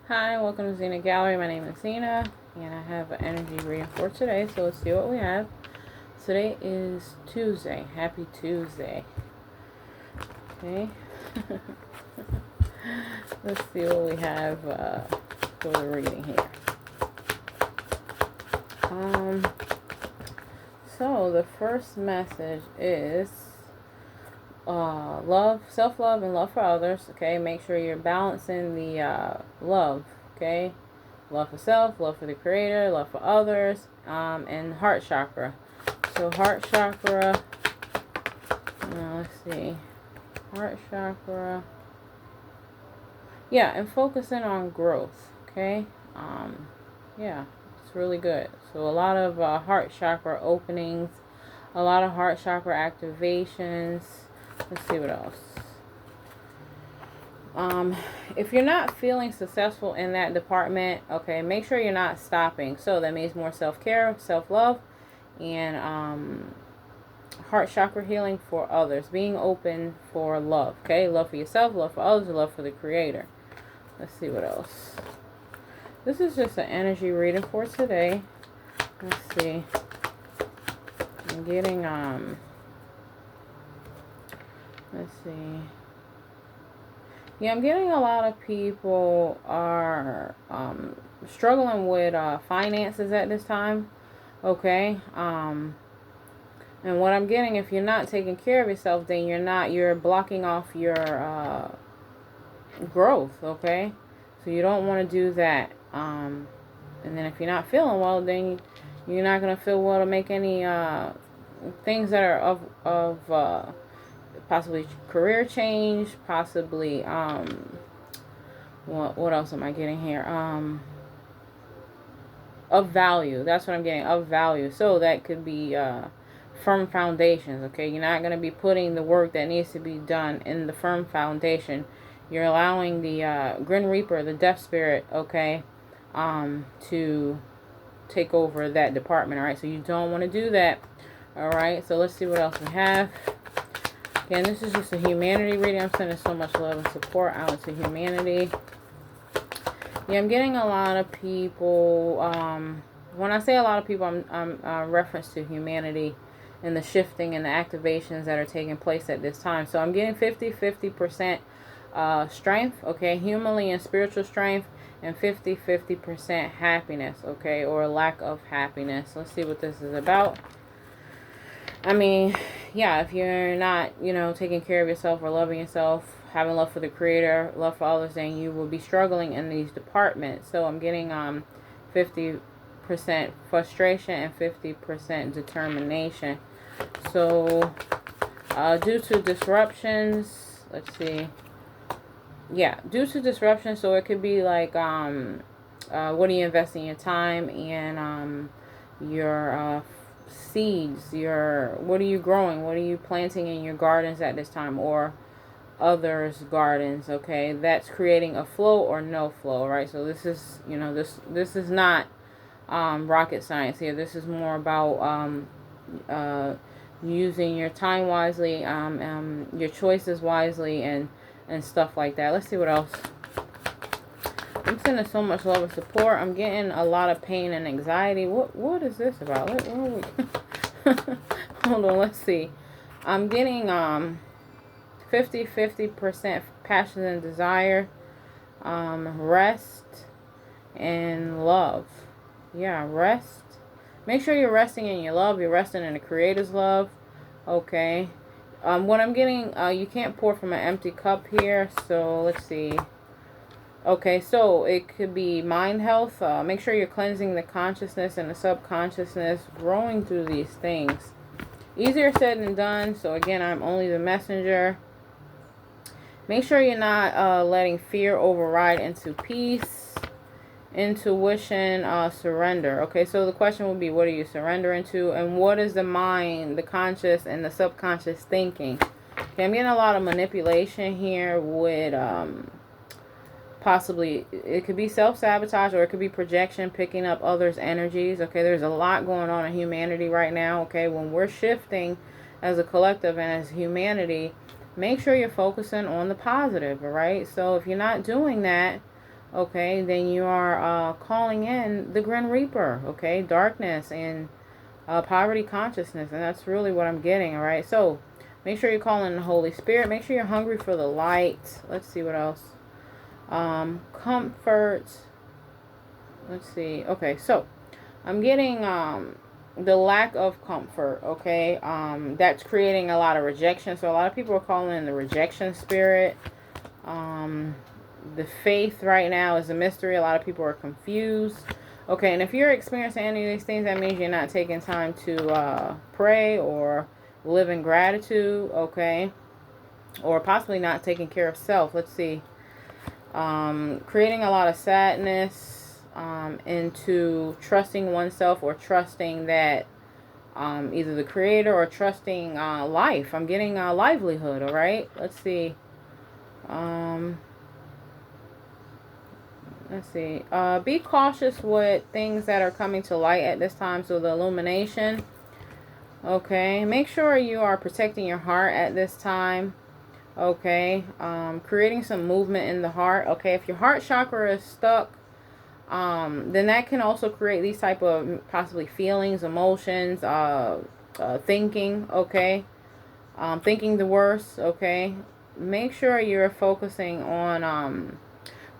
Hi, welcome to Zenagallery. My name is Zena, and I have an energy reading for today. So let's see what we have. Today is Tuesday. Happy Tuesday. Okay. Let's see what we have for the reading here. So the first message is love, self-love, and love for others. Okay, make sure you're balancing the love. Okay, love for self, love for the creator, love for others, and heart chakra. So heart chakra. Let's see, heart chakra. Yeah, and focusing on growth. Okay. Yeah, it's really good. So a lot of heart chakra openings, a lot of heart chakra activations. Let's see what else. If you're not feeling successful in that department, okay, make sure you're not stopping. So that means more self-care, self-love, and heart chakra healing for others. Being open for love, okay? Love for yourself, love for others, love for the creator. Let's see what else. This is just an energy reading for today. Let's see. I'm getting, let's see. Yeah, I'm getting a lot of people are struggling with finances at this time. Okay. And what I'm getting, if you're not taking care of yourself, then you're blocking off your growth. Okay. So you don't want to do that. And then if you're not feeling well, then you're not going to feel well to make any things that are of possibly career change, possibly what else am I getting here? Of value. That's what I'm getting, of value. So that could be firm foundations. Okay, you're not going to be putting the work that needs to be done in the firm foundation. You're allowing the Grim Reaper, the Death Spirit, okay, to take over that department. All right, so you don't want to do that. All right, so let's see what else we have. Again, this is just a humanity reading. I'm sending so much love and support out to humanity. Yeah, I'm getting a lot of people. When I say a lot of people, I'm reference to humanity and the shifting and the activations that are taking place at this time. So I'm getting 50% strength, okay, humanly and spiritual strength, and 50% happiness, okay, or lack of happiness. Let's see what this is about. I mean, yeah, if you're not, taking care of yourself or loving yourself, having love for the creator, love for others, then you will be struggling in these departments. So I'm getting 50% frustration and 50% determination. So due to disruptions, let's see. Yeah, due to disruptions, so it could be like what are you investing your time and your seeds, what are you growing, what are you planting in your gardens at this time, or others' gardens, okay? That's creating a flow or no flow, right? So this is, this is not rocket science here. This is more about using your time wisely, your choices wisely, and stuff like that. Let's see what else. I'm sending so much love and support. I'm getting a lot of pain and anxiety. What is this about? Where are we? Hold on, let's see. I'm getting 50% passion and desire, rest and love. Yeah, rest. Make sure you're resting in your love. You're resting in the Creator's love. Okay. What I'm getting, you can't pour from an empty cup here. So let's see. Okay, so it could be mind health. Make sure you're cleansing the consciousness and the subconsciousness, growing through these things. Easier said than done. So again, I'm only the messenger. Make sure you're not letting fear override into peace, intuition, surrender. Okay, so the question would be, what are you surrendering to? And what is the mind, the conscious, and the subconscious thinking? Okay, I'm getting a lot of manipulation here with possibly, it could be self-sabotage, or it could be projection, picking up others' energies. Okay, there's a lot going on in humanity right now. Okay, when we're shifting as a collective and as humanity, make sure you're focusing on the positive. All right, so if you're not doing that, okay, then you are calling in the Grim Reaper, okay, darkness and poverty consciousness, and that's really what I'm getting. All right, so make sure you're calling the Holy Spirit. Make sure you're hungry for the light. Let's see what else. Comfort. Let's see. Okay, so I'm getting the lack of comfort. Okay, that's creating a lot of rejection. So a lot of people are calling in the rejection spirit. The faith right now is a mystery. A lot of people are confused. Okay, and if you're experiencing any of these things, that means you're not taking time to pray or live in gratitude, okay? Or possibly not taking care of self. Let's see. Creating a lot of sadness into trusting oneself or trusting that either the creator or trusting life. I'm getting livelihood, all right? Let's see. Let's see. Be cautious with things that are coming to light at this time. So the illumination. Okay. Make sure you are protecting your heart at this time. Okay. Creating some movement in the heart. Okay. If your heart chakra is stuck, then that can also create these type of possibly feelings, emotions, thinking. Okay. Thinking the worst. Okay. Make sure you're focusing on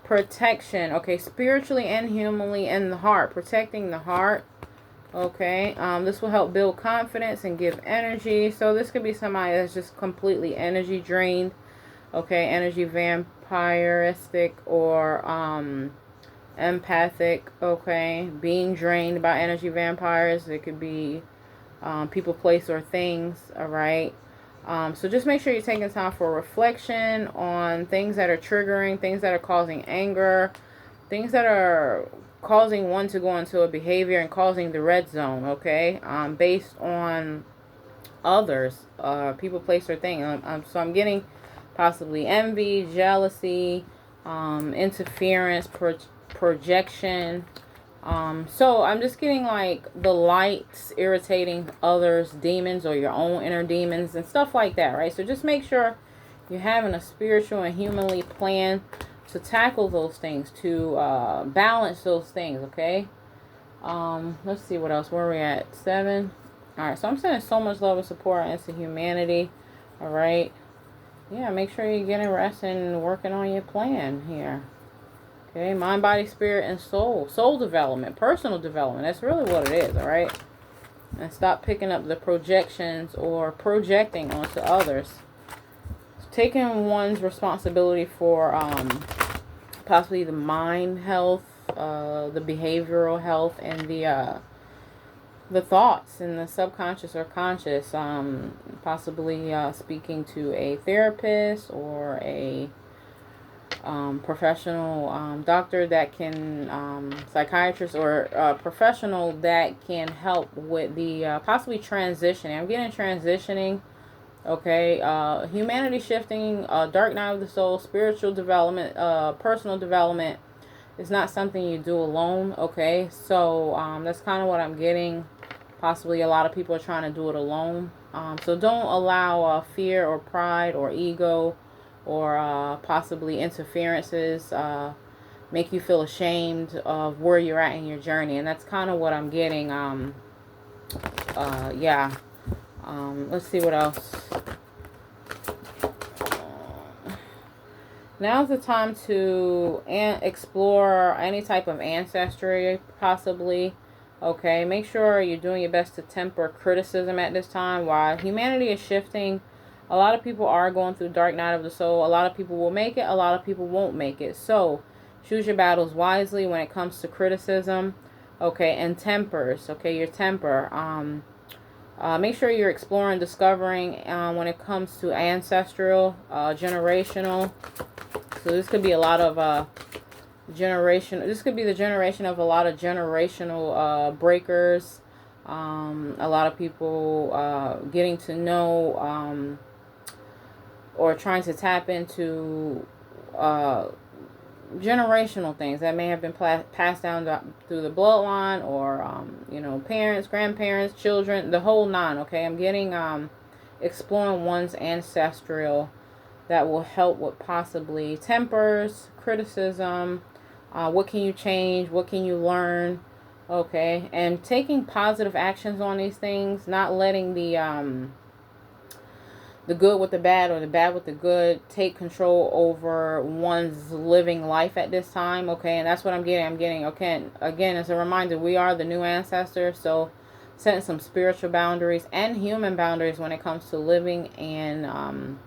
protection, okay, spiritually and humanly in the heart, protecting the heart, okay. This will help build confidence and give energy. So this could be somebody that's just completely energy drained, okay, energy vampiristic or empathic, okay, being drained by energy vampires. It could be people, place, or things, all right. So just make sure you're taking time for reflection on things that are triggering, things that are causing anger, things that are causing one to go into a behavior and causing the red zone, okay, based on others, people, place, or thing. So I'm getting possibly envy, jealousy, interference, projection. So I'm just getting like the lights irritating others, demons, or your own inner demons and stuff like that, right? So just make sure you're having a spiritual and humanly plan to tackle those things, to balance those things, okay? Let's see what else. Where are we at? 7. All right, so I'm sending so much love and support into humanity, all right? Yeah, make sure you're getting rest and working on your plan here. Okay, mind, body, spirit, and soul. Soul development, personal development. That's really what it is, all right? And stop picking up the projections or projecting onto others. Taking one's responsibility for possibly the mind health, the behavioral health, and the thoughts and the subconscious or conscious. Possibly speaking to a therapist or a professional doctor that can, psychiatrist or professional that can help with the possibly transitioning. I'm getting transitioning, okay, humanity shifting, dark night of the soul, spiritual development, personal development is not something you do alone, okay? So that's kind of what I'm getting. Possibly a lot of people are trying to do it alone. So don't allow fear or pride or ego or possibly interferences make you feel ashamed of where you're at in your journey. And that's kind of what I'm getting. Yeah. Let's see what else. Now's the time to explore any type of ancestry, possibly. Okay, make sure you're doing your best to temper criticism at this time. While humanity is shifting, a lot of people are going through dark night of the soul. A lot of people will make it. A lot of people won't make it. So choose your battles wisely when it comes to criticism. Okay, and tempers. Okay, your temper. Make sure you're exploring, discovering when it comes to ancestral, generational. So this could be a lot of generation. This could be the generation of a lot of generational breakers. A lot of people getting to know or trying to tap into generational things that may have been passed down through the bloodline, or parents, grandparents, children, the whole nine. Okay, I'm getting exploring one's ancestral. That will help with possibly tempers, criticism, What can you change? What can you learn? Okay, and taking positive actions on these things, not letting the good with the bad or the bad with the good take control over one's living life at this time. Okay, and that's what I'm getting, okay, again, as a reminder, we are the new ancestors, so setting some spiritual boundaries and human boundaries when it comes to living and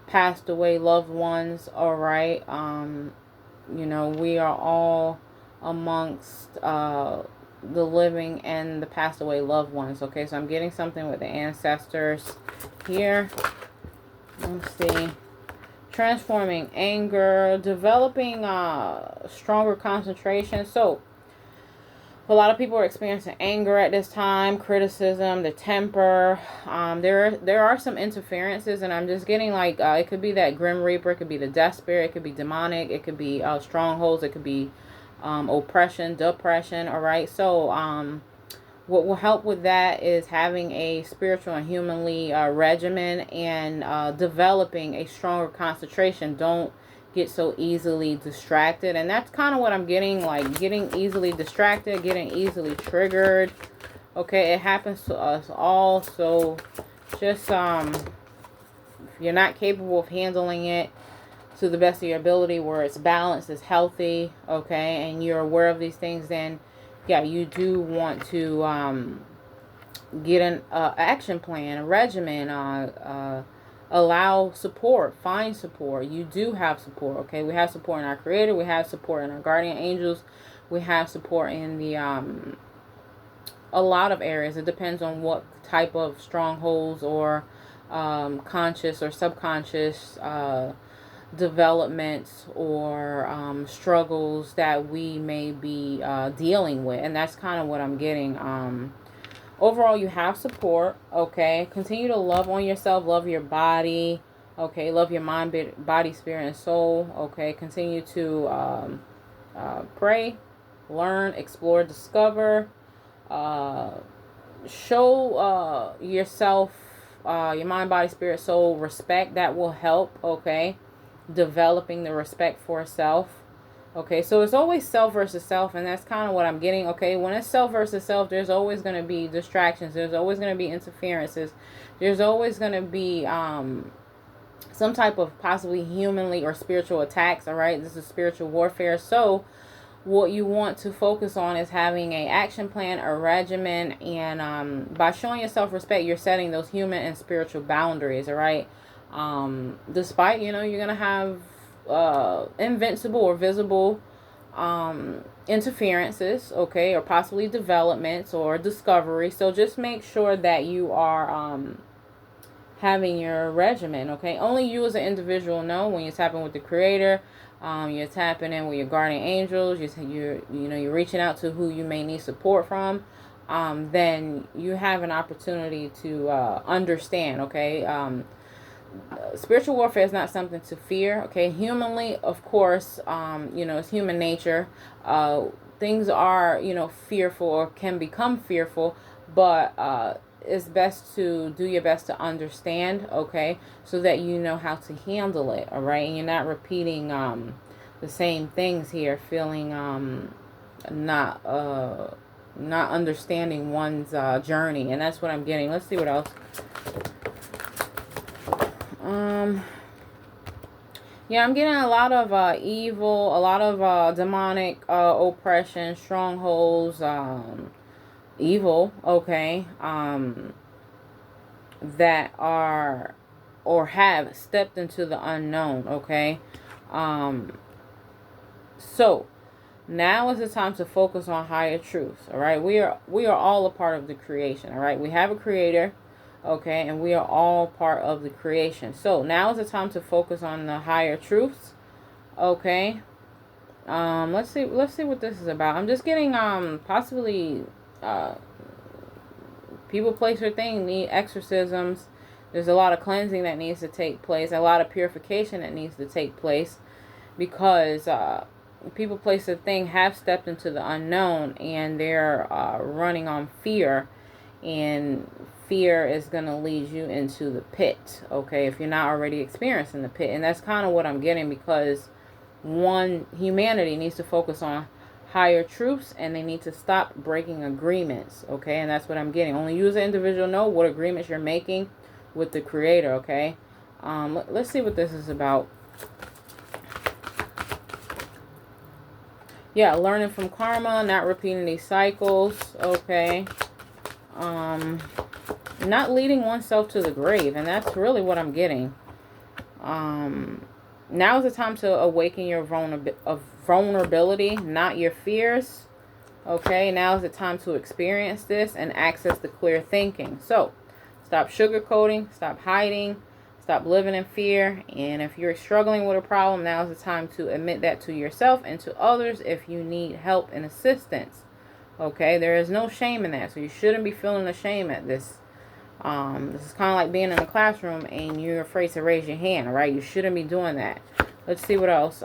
passed away loved ones. All right, we are all amongst the living and the passed away loved ones. Okay, so I'm getting something with the ancestors here. Let's see. Transforming anger, developing stronger concentration. So a lot of people are experiencing anger at this time, criticism, the temper. There are some interferences, and I'm just getting like it could be that Grim Reaper, it could be the Death Spirit, it could be demonic, it could be strongholds, it could be oppression, depression. All right, so what will help with that is having a spiritual and humanly regimen and developing a stronger concentration. Don't get so easily distracted, and that's kind of what I'm getting, like getting easily distracted, getting easily triggered. Okay, it happens to us all, so just if you're not capable of handling it to the best of your ability, where it's balanced, it's healthy, okay, and you're aware of these things, then yeah, you do want to get an action plan, a regimen, allow support, find support. You do have support, okay? We have support in our Creator, we have support in our guardian angels, we have support in the a lot of areas. It depends on what type of strongholds or conscious or subconscious developments or struggles that we may be dealing with, and that's kind of what I'm getting. Overall, you have support, okay? Continue to love on yourself, love your body, okay? Love your mind, body, spirit, and soul, okay? Continue to pray, learn, explore, discover, show yourself, your mind, body, spirit, soul, respect. That will help, okay? Developing the respect for self. Okay, so it's always self versus self, and that's kind of what I'm getting. Okay, when it's self versus self, there's always going to be distractions. There's always going to be interferences. There's always going to be some type of possibly humanly or spiritual attacks. All right, this is spiritual warfare. So what you want to focus on is having a action plan, a regimen, and by showing yourself respect, you're setting those human and spiritual boundaries. All right. Despite, you're going to have invincible or visible interferences, okay, or possibly developments or discovery. So just make sure that you are having your regimen, okay? Only you as an individual know when you're tapping with the Creator. You're tapping in with your guardian angels. You're reaching out to who you may need support from. Then you have an opportunity to understand, okay? Spiritual warfare is not something to fear, okay? Humanly, of course, it's human nature. Things are, fearful or can become fearful, but it's best to do your best to understand, okay? So that you know how to handle it, all right? And you're not repeating the same things here, feeling not understanding one's journey. And that's what I'm getting. Let's see what else. Yeah, I'm getting a lot of evil, a lot of demonic oppression, strongholds, evil, okay, that are or have stepped into the unknown, okay. So now is the time to focus on higher truths, all right. We are all a part of the creation, all right. We have a Creator. Okay, and we are all part of the creation. So now is the time to focus on the higher truths. Okay. Let's see what this is about. I'm just getting possibly people, place, or thing need exorcisms. There's a lot of cleansing that needs to take place, a lot of purification that needs to take place, because people, place, or thing have stepped into the unknown, and they're running on fear, and fear is going to lead you into the pit, okay, if you're not already experiencing the pit. And that's kind of what I'm getting, because humanity needs to focus on higher truths, and they need to stop breaking agreements, okay? And that's what I'm getting. Only you as an individual know what agreements you're making with the Creator, okay? Let's see what this is about. Yeah, learning from karma, not repeating these cycles, okay? Not leading oneself to the grave, and that's really what I'm getting. Now is the time to awaken your vulnerability, not your fears. Okay, now is the time to experience this and access the clear thinking. So, stop sugarcoating, stop hiding, stop living in fear. And if you're struggling with a problem, now is the time to admit that to yourself and to others if you need help and assistance. Okay, there is no shame in that, so you shouldn't be feeling ashamed at this. This is kind of like being in a classroom and you're afraid to raise your hand, right? You shouldn't be doing that. Let's see what else.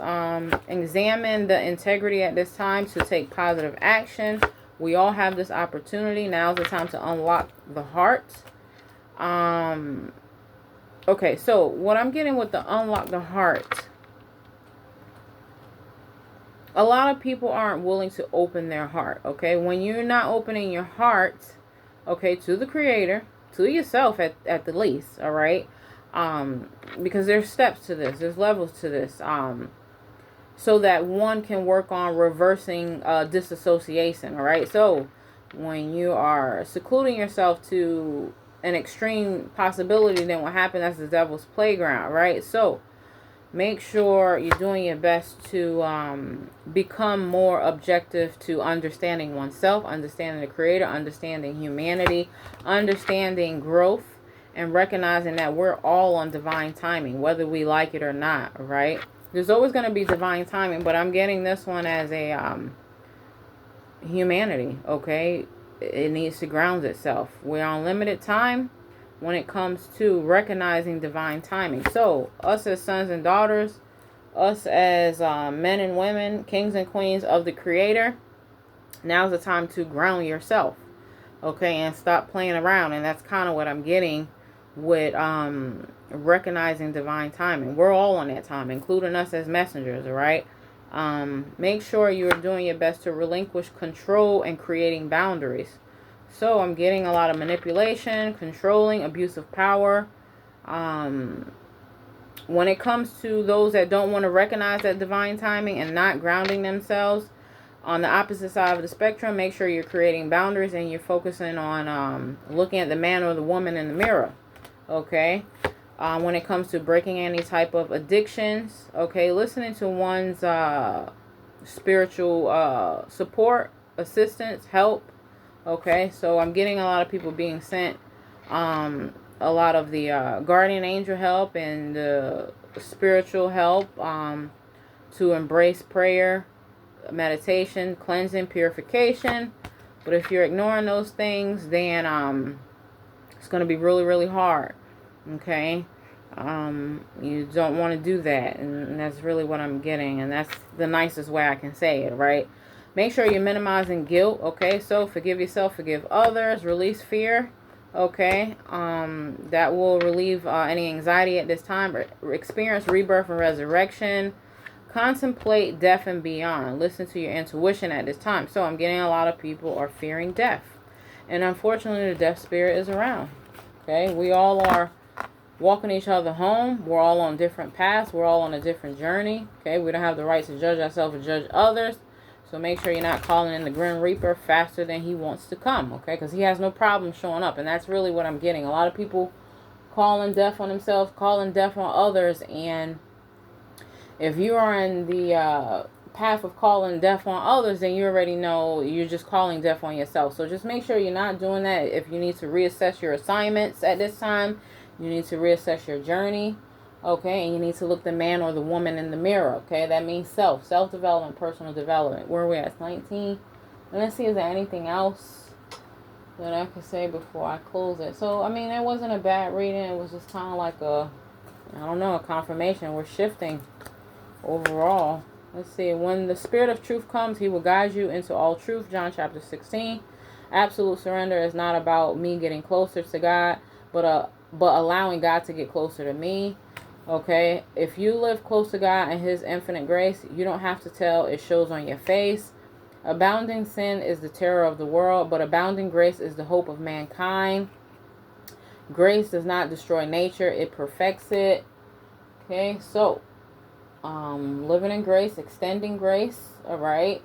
Examine the integrity at this time to take positive action. We all have this opportunity. Now's the time to unlock the heart. Okay, so what I'm getting with the unlock the heart, a lot of people aren't willing to open their heart, okay? When you're not opening your heart, okay, to the Creator, to yourself at the least, all right? Because there's steps to this, there's levels to this, so that one can work on reversing disassociation, all right? So when you are secluding yourself to an extreme possibility, then what happens, that's the devil's playground, right? So make sure you're doing your best to become more objective to understanding oneself, understanding the Creator, understanding humanity, understanding growth, and recognizing that we're all on divine timing, whether we like it or not, right? There's always going to be divine timing, but I'm getting this one as a humanity, okay? It needs to ground itself. We're on limited time when it comes to recognizing divine timing. So, us as sons and daughters, us as men and women, kings and queens of the Creator, now's the time to ground yourself, okay, and stop playing around. And that's kind of what I'm getting with recognizing divine timing. We're all on that time, including us as messengers, all right? Make sure you're doing your best to relinquish control and creating boundaries. So I'm getting a lot of manipulation, controlling, abuse of power. When it comes to those that don't want to recognize that divine timing and not grounding themselves, on the opposite side of the spectrum, make sure you're creating boundaries and you're focusing on looking at the man or the woman in the mirror. Okay? When it comes to breaking any type of addictions, okay, listening to one's spiritual support, assistance, help. Okay, so I'm getting a lot of people being sent a lot of the guardian angel help and the spiritual help to embrace prayer, meditation, cleansing, purification. But if you're ignoring those things, then it's going to be really, really hard. Okay, you don't want to do that, and that's really what I'm getting, and that's the nicest way I can say it, right? Make sure you're minimizing guilt, okay? So forgive yourself, forgive others, release fear, okay? That will relieve any anxiety at this time. Experience rebirth and resurrection. Contemplate death and beyond. Listen to your intuition at this time. So I'm getting a lot of people are fearing death, and unfortunately the death spirit is around, okay? We all are walking each other home. We're all on different paths. We're all on a different journey, okay? We don't have the right to judge ourselves or judge others. So make sure you're not calling in the Grim Reaper faster than he wants to come, okay? Because he has no problem showing up. And that's really what I'm getting. A lot of people calling death on themselves, calling death on others. And if you are in the path of calling death on others, then you already know you're just calling death on yourself. So just make sure you're not doing that. If you need to reassess your assignments at this time, you need to reassess your journey. Okay, and you need to look the man or the woman in the mirror, okay? That means self-development, personal development. Where are we at? 19. And let's see, is there anything else that I could say before I close it? So, I mean, it wasn't a bad reading. It was just kind of like a confirmation. We're shifting overall. Let's see. When the Spirit of truth comes, he will guide you into all truth. John chapter 16. Absolute surrender is not about me getting closer to God, but allowing God to get closer to me. Okay, if you live close to God and His infinite grace, you don't have to tell. It shows on your face. Abounding sin is the terror of the world, but abounding grace is the hope of mankind. Grace does not destroy nature, it perfects it. Okay, so living in grace, extending grace, all right?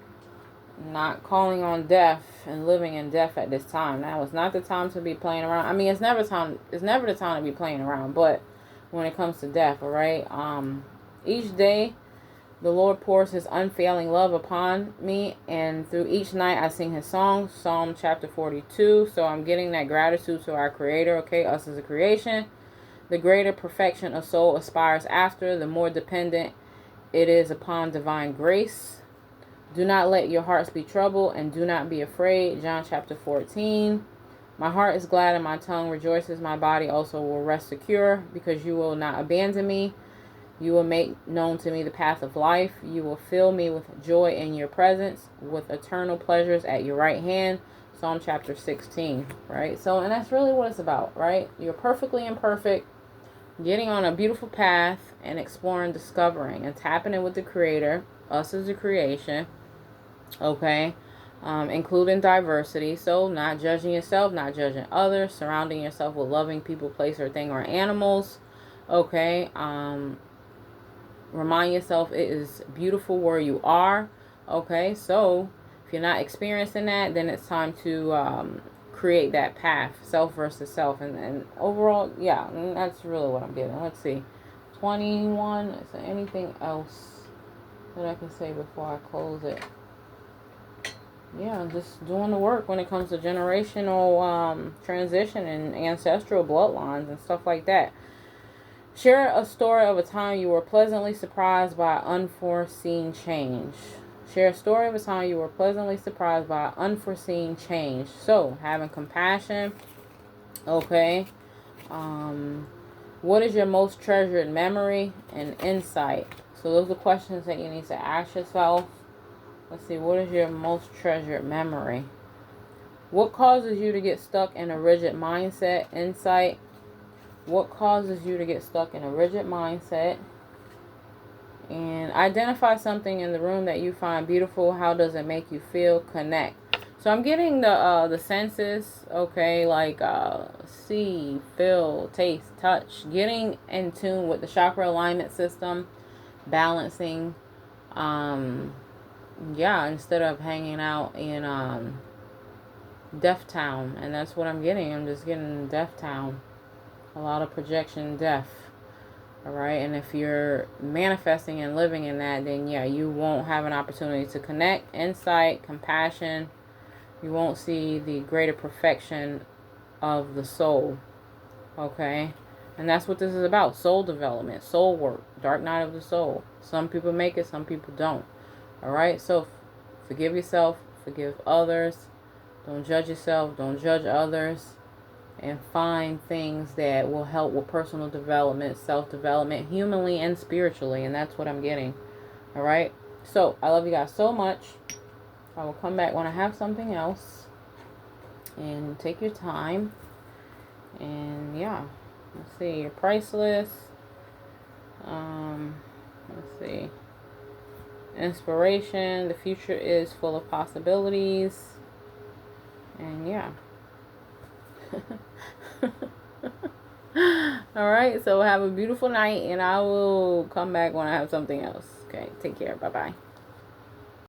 Not calling on death and living in death at this time. Now is not the time to be playing around. I mean, it's never the time to be playing around, but when it comes to death, all right? Each day the Lord pours His unfailing love upon me, and through each night I sing His songs. Psalm chapter 42. So I'm getting that gratitude to our Creator, okay, us as a creation. The greater perfection a soul aspires after, the more dependent it is upon divine grace. Do not let your hearts be troubled, and do not be afraid. John chapter 14. My heart is glad and my tongue rejoices. My body also will rest secure, because you will not abandon me. You will make known to me the path of life. You will fill me with joy in your presence, with eternal pleasures at your right hand. Psalm chapter 16, right? So, and that's really what it's about, right? You're perfectly imperfect, getting on a beautiful path and exploring, discovering, and tapping in with the Creator, us as a creation, okay? Including diversity. So, not judging yourself, not judging others, surrounding yourself with loving people, place, or thing, or animals, okay? Remind yourself it is beautiful where you are. Okay, so if you're not experiencing that, then it's time to create that path, self versus self, and overall, yeah, that's really what I'm getting. Let's see, 21. Is there anything else that I can say before I close it? Yeah, just doing the work when it comes to generational transition and ancestral bloodlines and stuff like that. Share a story of a time you were pleasantly surprised by unforeseen change. Share a story of a time you were pleasantly surprised by unforeseen change. So, having compassion. Okay. What is your most treasured memory and insight? So, those are questions that you need to ask yourself. Let's see. What is your most treasured memory? What causes you to get stuck in a rigid mindset? Insight. What causes you to get stuck in a rigid mindset? And identify something in the room that you find beautiful. How does it make you feel? Connect. So I'm getting the senses, okay, like see, feel, taste, touch. Getting in tune with the chakra alignment system, balancing. Yeah, instead of hanging out in Death Town, and that's what I'm getting. I'm just getting Death Town. A lot of projection death. Alright, and if you're manifesting and living in that, then yeah, you won't have an opportunity to connect, insight, compassion. You won't see the greater perfection of the soul. Okay? And that's what this is about. Soul development, soul work, dark night of the soul. Some people make it, some people don't. Alright, so forgive yourself, forgive others. Don't judge yourself, don't judge others. And find things that will help with personal development, self-development, humanly and spiritually. And that's what I'm getting. Alright? So, I love you guys so much. I will come back when I have something else. And take your time. And yeah. Let's see. You're priceless. Let's see. Inspiration. The future is full of possibilities. And yeah. Alright, so have a beautiful night, and I will come back when I have something else. Okay, take care. Bye-bye.